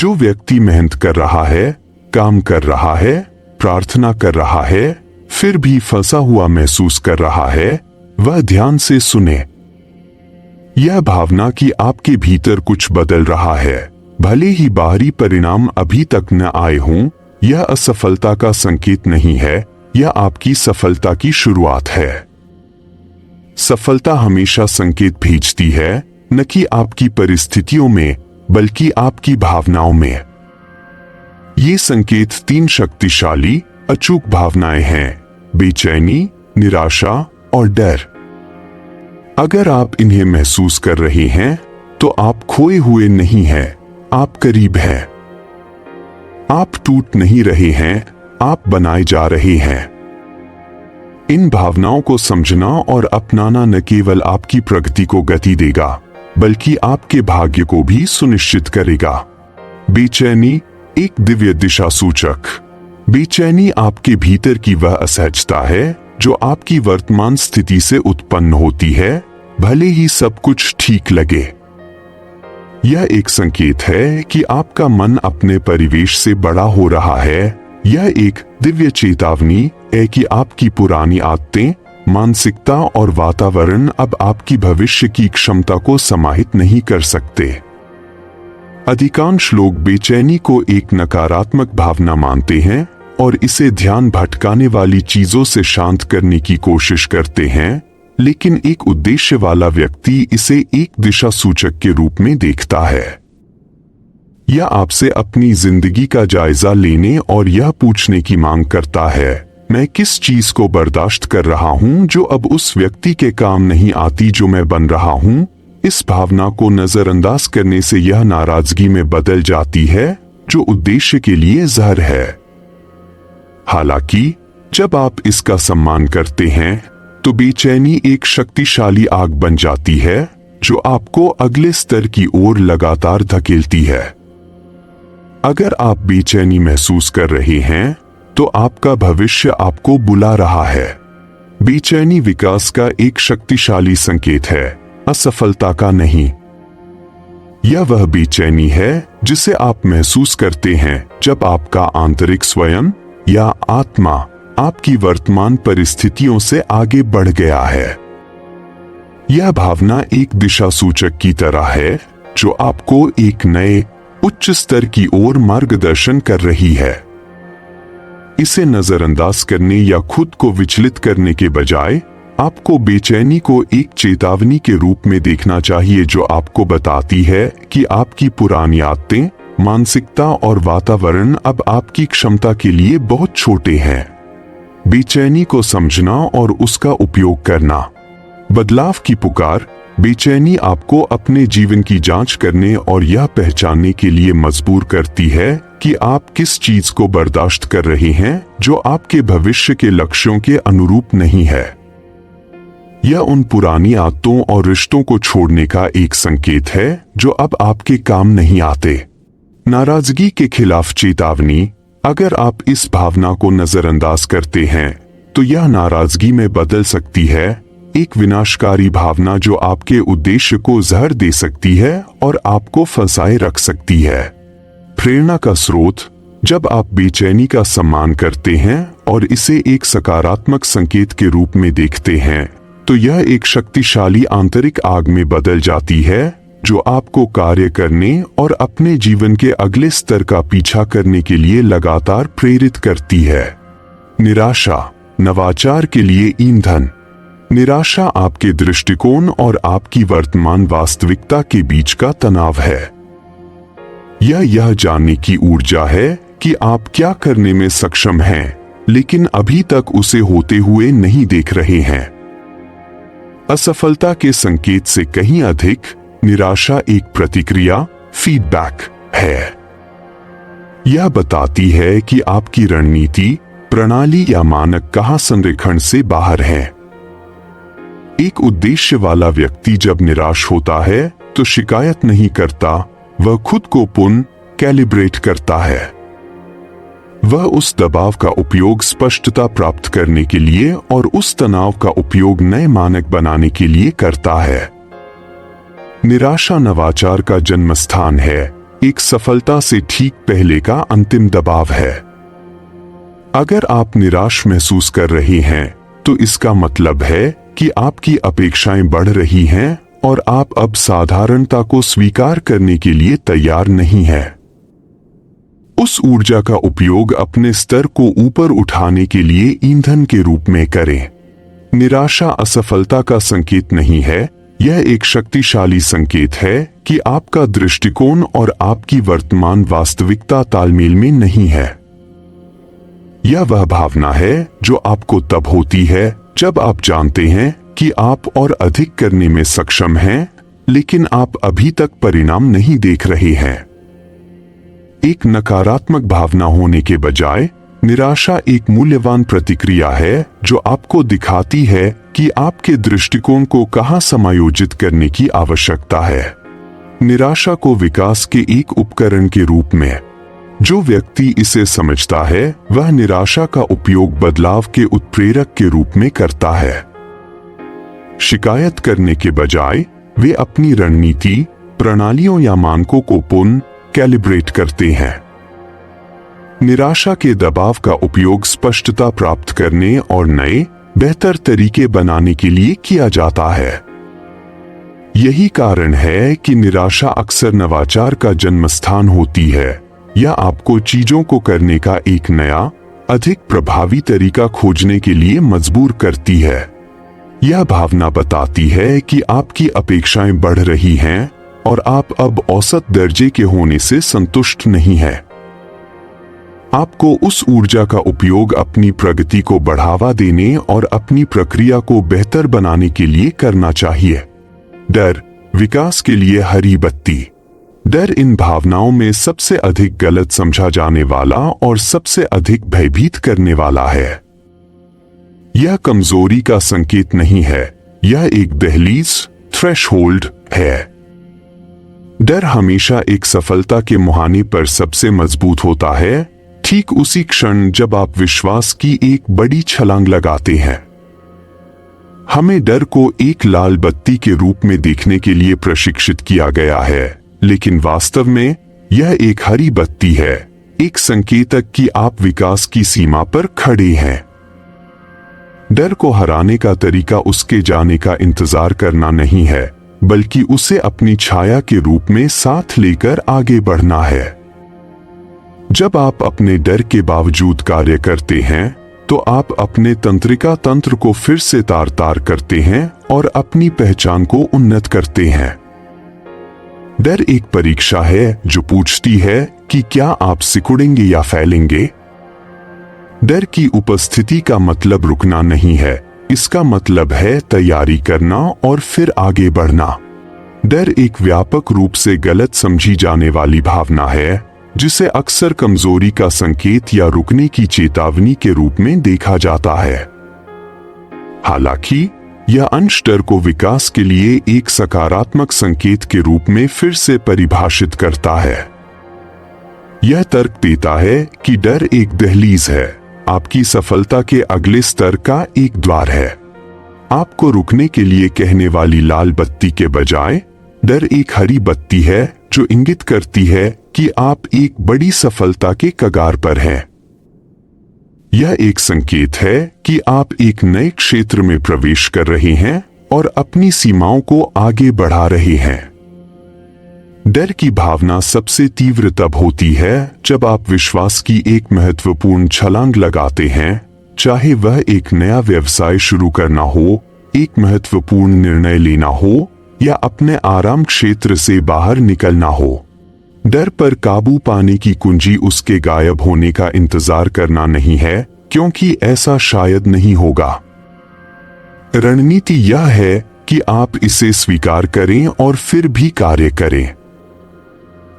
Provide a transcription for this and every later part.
जो व्यक्ति मेहनत कर रहा है, काम कर रहा है, प्रार्थना कर रहा है, फिर भी फंसा हुआ महसूस कर रहा है, वह ध्यान से सुने। यह भावना कि आपके भीतर कुछ बदल रहा है, भले ही बाहरी परिणाम अभी तक न आए हों, यह असफलता का संकेत नहीं है, यह आपकी सफलता की शुरुआत है। सफलता हमेशा संकेत भेजती है, न कि आपकी परिस्थितियों में, बल्कि आपकी भावनाओं में। ये संकेत 3 शक्तिशाली, अचूक भावनाएं हैं: बेचैनी, निराशा और डर। अगर आप इन्हें महसूस कर रहे हैं, तो आप खोए हुए नहीं हैं, आप करीब हैं। आप टूट नहीं रहे हैं, आप बनाए जा रहे हैं। इन भावनाओं को समझना और अपनाना न केवल आपकी प्रगति को गति देगा, बल्कि आपके भाग्य को भी सुनिश्चित करेगा। बेचैनी एक दिव्य दिशा सूचक। बेचैनी आपके भीतर की वह असहजता है जो आपकी वर्तमान स्थिति से उत्पन्न होती है, भले ही सब कुछ ठीक लगे। यह एक संकेत है कि आपका मन अपने परिवेश से बड़ा हो रहा है। यह एक दिव्य चेतावनी है कि आपकी पुरानी आदतें, मानसिकता और वातावरण अब आपकी भविष्य की क्षमता को समाहित नहीं कर सकते। अधिकांश लोग बेचैनी को एक नकारात्मक भावना मानते हैं और इसे ध्यान भटकाने वाली चीजों से शांत करने की कोशिश करते हैं, लेकिन एक उद्देश्य वाला व्यक्ति इसे एक दिशा सूचक के रूप में देखता है। यह आपसे अपनी जिंदगी का जायजा लेने और यह पूछने की मांग करता है, मैं किस चीज को बर्दाश्त कर रहा हूं जो अब उस व्यक्ति के काम नहीं आती जो मैं बन रहा हूं। इस भावना को नजरअंदाज करने से यह नाराजगी में बदल जाती है जो उद्देश्य के लिए जहर है। हालांकि जब आप इसका सम्मान करते हैं, तो बेचैनी एक शक्तिशाली आग बन जाती है जो आपको अगले स्तर की ओर लगातार धकेलती है। अगर आप बेचैनी महसूस कर रहे हैं, तो आपका भविष्य आपको बुला रहा है। बेचैनी विकास का एक शक्तिशाली संकेत है, असफलता का नहीं। यह वह बेचैनी है जिसे आप महसूस करते हैं जब आपका आंतरिक स्वयं या आत्मा आपकी वर्तमान परिस्थितियों से आगे बढ़ गया है। यह भावना एक दिशा सूचक की तरह है जो आपको एक नए उच्च स्तर की ओर मार्गदर्शन कर रही है। इसे नजरअंदाज करने या खुद को विचलित करने के बजाय आपको बेचैनी को एक चेतावनी के रूप में देखना चाहिए जो आपको बताती है कि आपकी पुरानी आदतें, मानसिकता और वातावरण अब आपकी क्षमता के लिए बहुत छोटे हैं। बेचैनी को समझना और उसका उपयोग करना। बदलाव की पुकार। बेचैनी आपको अपने जीवन की जांच करने और यह पहचानने के लिए मजबूर करती है कि आप किस चीज को बर्दाश्त कर रहे हैं जो आपके भविष्य के लक्ष्यों के अनुरूप नहीं है। यह उन पुरानी आदतों और रिश्तों को छोड़ने का एक संकेत है जो अब आपके काम नहीं आते। नाराजगी के खिलाफ चेतावनी। अगर आप इस भावना को नजरअंदाज करते हैं, तो यह नाराजगी में बदल सकती है, एक विनाशकारी भावना जो आपके उद्देश्य को जहर दे सकती है और आपको फंसाए रख सकती है। प्रेरणा का स्रोत। जब आप बेचैनी का सम्मान करते हैं और इसे एक सकारात्मक संकेत के रूप में देखते हैं, तो यह एक शक्तिशाली आंतरिक आग में बदल जाती है जो आपको कार्य करने और अपने जीवन के अगले स्तर का पीछा करने के लिए लगातार प्रेरित करती है। निराशा। नवाचार के लिए ईंधन। निराशा आपके दृष्टिकोण और आपकी वर्तमान वास्तविकता के बीच का तनाव है। यह जानने की ऊर्जा है कि आप क्या करने में सक्षम हैं, लेकिन अभी तक उसे होते हुए नहीं देख रहे हैं। असफलता के संकेत से कहीं अधिक निराशा एक प्रतिक्रिया, फीडबैक है। यह बताती है कि आपकी रणनीति, प्रणाली या मानक कहां संरेखण से बाहर है। एक उद्देश्य वाला व्यक्ति जब निराश होता है तो शिकायत नहीं करता, वह खुद को पुनः कैलिब्रेट करता है। वह उस दबाव का उपयोग स्पष्टता प्राप्त करने के लिए और उस तनाव का उपयोग नए मानक बनाने के लिए करता है। निराशा नवाचार का जन्म स्थान है। एक सफलता से ठीक पहले का अंतिम दबाव है। अगर आप निराश महसूस कर रहे हैं तो इसका मतलब है कि आपकी अपेक्षाएं बढ़ रही हैं और आप अब साधारणता को स्वीकार करने के लिए तैयार नहीं हैं। उस ऊर्जा का उपयोग अपने स्तर को ऊपर उठाने के लिए ईंधन के रूप में करें। निराशा असफलता का संकेत नहीं है, यह एक शक्तिशाली संकेत है कि आपका दृष्टिकोण और आपकी वर्तमान वास्तविकता तालमेल में नहीं है। यह वह भावना है जो आपको तब होती है जब आप जानते हैं कि आप और अधिक करने में सक्षम हैं, लेकिन आप अभी तक परिणाम नहीं देख रहे हैं। एक नकारात्मक भावना होने के बजाय निराशा एक मूल्यवान प्रतिक्रिया है जो आपको दिखाती है कि आपके दृष्टिकोण को कहां समायोजित करने की आवश्यकता है। निराशा को विकास के एक उपकरण के रूप में जो व्यक्ति इसे समझता है वह निराशा का उपयोग बदलाव के उत्प्रेरक के रूप में करता है। शिकायत करने के बजाय वे अपनी रणनीति, प्रणालियों या मानकों को पुनः कैलिब्रेट करते हैं। निराशा के दबाव का उपयोग स्पष्टता प्राप्त करने और नए, बेहतर तरीके बनाने के लिए किया जाता है। यही कारण है कि निराशा अक्सर नवाचार का जन्मस्थान होती है या आपको चीजों को करने का एक नया, अधिक प्रभावी तरीका खोजने के लिए मजबूर करती है। यह भावना बताती है कि आपकी अपेक्षाएं बढ़ रही हैं और आप अब औसत दर्जे के होने से संतुष्ट नहीं हैं। आपको उस ऊर्जा का उपयोग अपनी प्रगति को बढ़ावा देने और अपनी प्रक्रिया को बेहतर बनाने के लिए करना चाहिए। डर, विकास के लिए हरी बत्ती। डर इन भावनाओं में सबसे अधिक गलत समझा जाने वाला और सबसे अधिक भयभीत करने वाला है। यह कमजोरी का संकेत नहीं है, यह एक दहलीज, थ्रेशहोल्ड है। डर हमेशा एक सफलता के मुहाने पर सबसे मजबूत होता है, ठीक उसी क्षण जब आप विश्वास की एक बड़ी छलांग लगाते हैं। हमें डर को एक लाल बत्ती के रूप में देखने के लिए प्रशिक्षित किया गया है, लेकिन वास्तव में यह एक हरी बत्ती है, एक संकेतक कि आप विकास की सीमा पर खड़े हैं। डर को हराने का तरीका उसके जाने का इंतजार करना नहीं है, बल्कि उसे अपनी छाया के रूप में साथ लेकर आगे बढ़ना है। जब आप अपने डर के बावजूद कार्य करते हैं तो आप अपने तंत्रिका तंत्र को फिर से तार करते हैं और अपनी पहचान को उन्नत करते हैं। डर एक परीक्षा है जो पूछती है कि क्या आप सिकुड़ेंगे या फैलेंगे। डर की उपस्थिति का मतलब रुकना नहीं है, इसका मतलब है तैयारी करना और फिर आगे बढ़ना। डर एक व्यापक रूप से गलत समझी जाने वाली भावना है जिसे अक्सर कमजोरी का संकेत या रुकने की चेतावनी के रूप में देखा जाता है। हालांकि यह अंश डर को विकास के लिए एक सकारात्मक संकेत के रूप में फिर से परिभाषित करता है। यह तर्क देता है कि डर एक दहलीज है, आपकी सफलता के अगले स्तर का एक द्वार है। आपको रुकने के लिए कहने वाली लाल बत्ती के बजाय डर एक हरी बत्ती है जो इंगित करती है कि आप एक बड़ी सफलता के कगार पर हैं। यह एक संकेत है कि आप एक नए क्षेत्र में प्रवेश कर रहे हैं और अपनी सीमाओं को आगे बढ़ा रहे हैं। डर की भावना सबसे तीव्र तब होती है जब आप विश्वास की एक महत्वपूर्ण छलांग लगाते हैं, चाहे वह एक नया व्यवसाय शुरू करना हो, एक महत्वपूर्ण निर्णय लेना हो या अपने आराम क्षेत्र से बाहर निकलना हो। डर पर काबू पाने की कुंजी उसके गायब होने का इंतजार करना नहीं है, क्योंकि ऐसा शायद नहीं होगा। रणनीति यह है कि आप इसे स्वीकार करें और फिर भी कार्य करें।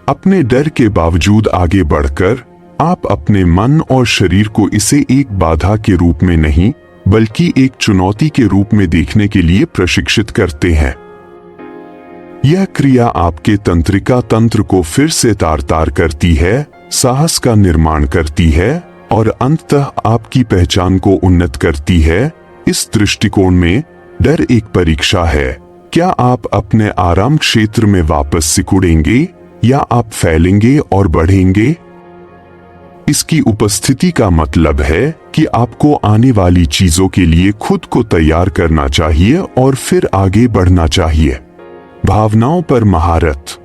अपने डर के बावजूद आगे बढ़कर आप अपने मन और शरीर को इसे एक बाधा के रूप में नहीं, बल्कि एक चुनौती के रूप में देखने के लिए प्रशिक्षित करते हैं। यह क्रिया आपके तंत्रिका तंत्र को फिर से तार करती है, साहस का निर्माण करती है और अंततः आपकी पहचान को उन्नत करती है। इस दृष्टिकोण में डर एक परीक्षा है। क्या आप अपने आराम क्षेत्र में वापस सिकुड़ेंगे या आप फैलेंगे और बढ़ेंगे? इसकी उपस्थिति का मतलब है कि आपको आने वाली चीजों के लिए खुद को तैयार करना चाहिए और फिर आगे बढ़ना चाहिए। भावनाओं पर महारत।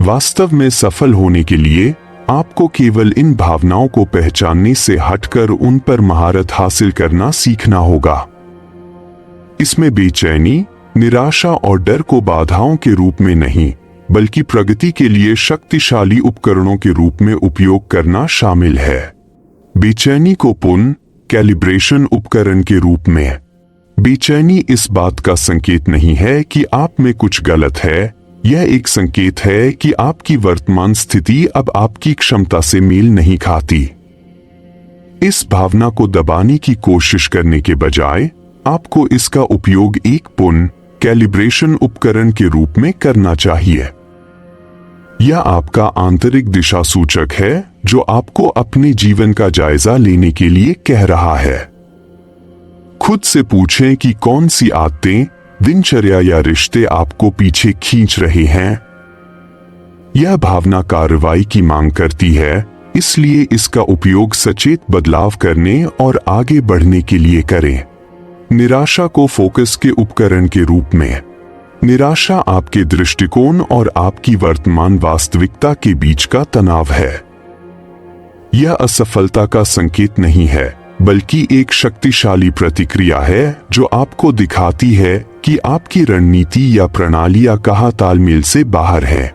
वास्तव में सफल होने के लिए आपको केवल इन भावनाओं को पहचानने से हटकर उन पर महारत हासिल करना सीखना होगा। इसमें बेचैनी, निराशा और डर को बाधाओं के रूप में नहीं, बल्कि प्रगति के लिए शक्तिशाली उपकरणों के रूप में उपयोग करना शामिल है। बेचैनी को पुनः कैलिब्रेशन उपकरण के रूप में। बेचैनी इस बात का संकेत नहीं है कि आप में कुछ गलत है, यह एक संकेत है कि आपकी वर्तमान स्थिति अब आपकी क्षमता से मेल नहीं खाती। इस भावना को दबाने की कोशिश करने के बजाय आपको इसका उपयोग एक पुनः कैलिब्रेशन उपकरण के रूप में करना चाहिए। यह आपका आंतरिक दिशा सूचक है जो आपको अपने जीवन का जायजा लेने के लिए कह रहा है। खुद से पूछें कि कौन सी आदतें, दिनचर्या या रिश्ते आपको पीछे खींच रहे हैं। यह भावना कार्रवाई की मांग करती है, इसलिए इसका उपयोग सचेत बदलाव करने और आगे बढ़ने के लिए करें। निराशा को फोकस के उपकरण के रूप में। निराशा आपके दृष्टिकोण और आपकी वर्तमान वास्तविकता के बीच का तनाव है। यह असफलता का संकेत नहीं है, बल्कि एक शक्तिशाली प्रतिक्रिया है जो आपको दिखाती है कि आपकी रणनीति या प्रणालियां कहां तालमेल से बाहर है।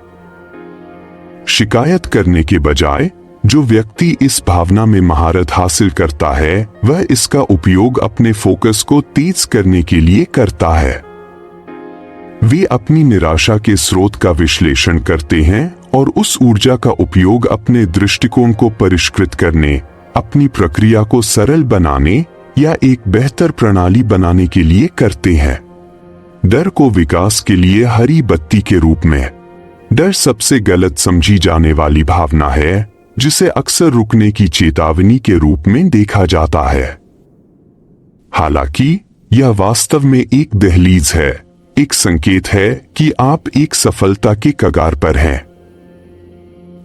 शिकायत करने के बजाय जो व्यक्ति इस भावना में महारत हासिल करता है, वह इसका उपयोग अपने फोकस को तेज करने के लिए करता है। वे अपनी निराशा के स्रोत का विश्लेषण करते हैं और उस ऊर्जा का उपयोग अपने दृष्टिकोण को परिष्कृत करने, अपनी प्रक्रिया को सरल बनाने या एक बेहतर प्रणाली बनाने के लिए करते हैं। डर को विकास के लिए हरी बत्ती के रूप में। डर सबसे गलत समझी जाने वाली भावना है, जिसे अक्सर रुकने की चेतावनी के रूप में देखा जाता है। हालांकि यह वास्तव में एक दहलीज है, एक संकेत है कि आप एक सफलता के कगार पर हैं।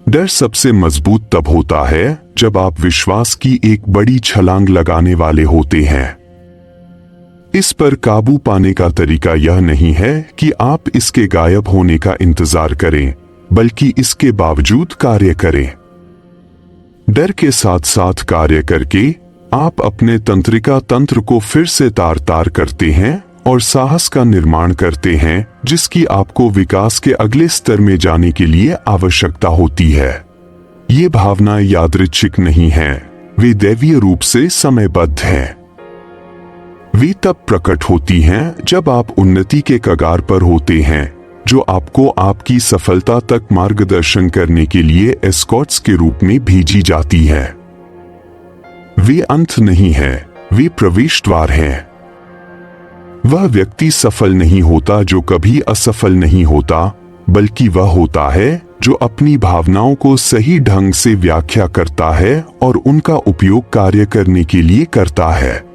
डर सबसे मजबूत तब होता है जब आप विश्वास की एक बड़ी छलांग लगाने वाले होते हैं। इस पर काबू पाने का तरीका यह नहीं है कि आप इसके गायब होने का इंतजार करें, बल्कि इसके बावजूद कार्य करें। डर के साथ साथ कार्य करके आप अपने तंत्रिका तंत्र को फिर से तार करते हैं और साहस का निर्माण करते हैं जिसकी आपको विकास के अगले स्तर में जाने के लिए आवश्यकता होती है। ये भावनाएं यादृच्छिक नहीं हैं, वे दैवीय रूप से समयबद्ध हैं। वे तब प्रकट होती हैं जब आप उन्नति के कगार पर होते हैं, जो आपको आपकी सफलता तक मार्गदर्शन करने के लिए एस्कॉर्ट्स के रूप में भेजी जाती है। वे अंत नहीं है, वे प्रवेश द्वार हैं। वह व्यक्ति सफल नहीं होता जो कभी असफल नहीं होता, बल्कि वह होता है जो अपनी भावनाओं को सही ढंग से व्याख्या करता है और उनका उपयोग कार्य करने के लिए करता है।